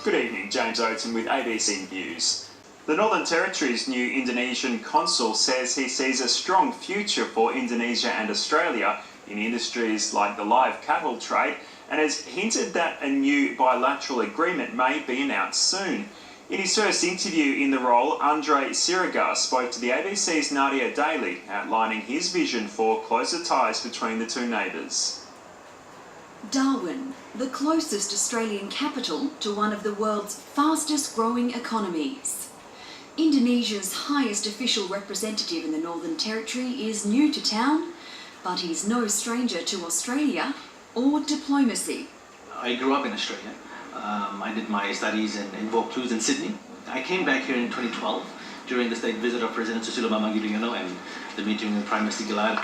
Good evening, James Oaten with ABC News. The Northern Territory's new Indonesian Consul says he sees a strong future for Indonesia and Australia in industries like the live cattle trade and has hinted that a new bilateral agreement may be announced soon. In his first interview in the role, Andre Siregar spoke to the ABC's Nadia Daily, outlining his vision for closer ties between the two neighbours. Darwin, the closest Australian capital to one of the world's fastest growing economies. Indonesia's highest official representative in the Northern Territory is new to town, but he's no stranger to Australia or diplomacy. I grew up in Australia. I did my studies in Vaucluse in Sydney. I came back here in 2012 during the state visit of President Susilo Bambang Yudhoyono and the meeting with Prime Minister Gillard.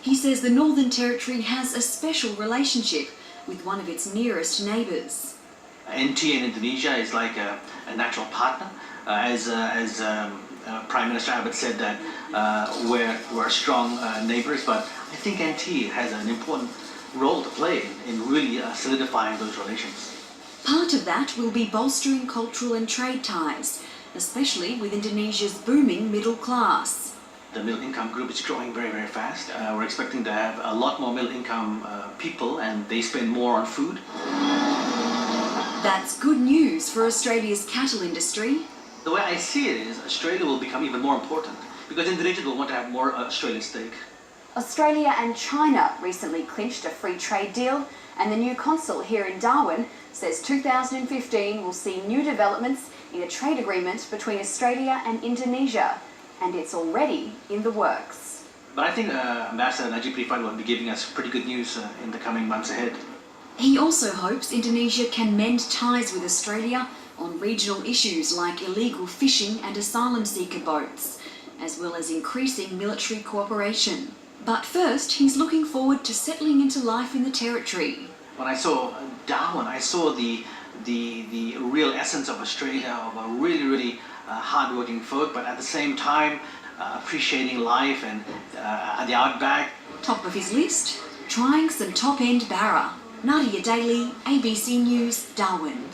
He says the Northern Territory has a special relationship with one of its nearest neighbours. NT in Indonesia is like a natural partner. As Prime Minister Abbott said that we're strong neighbours, but I think NT has an important role to play in really solidifying those relations. Part of that will be bolstering cultural and trade ties, especially with Indonesia's booming middle class. The middle income group is growing very, very fast. We're expecting to have a lot more middle income people, and they spend more on food. That's good news for Australia's cattle industry. The way I see it is Australia will become even more important because Indonesia will want to have more Australian stake. Australia and China recently clinched a free trade deal, and the new consul here in Darwin says 2015 will see new developments in a trade agreement between Australia and Indonesia, and it's already in the works. But I think Ambassador Najib Rifai will be giving us pretty good news in the coming months ahead. He also hopes Indonesia can mend ties with Australia on regional issues like illegal fishing and asylum seeker boats, as well as increasing military cooperation. But first, he's looking forward to settling into life in the territory. When I saw Darwin, I saw the real essence of Australia, of a really, really hard-working folk, but at the same time appreciating life and the outback. Top of his list, trying some top-end barra. Nadia Daily, ABC News, Darwin.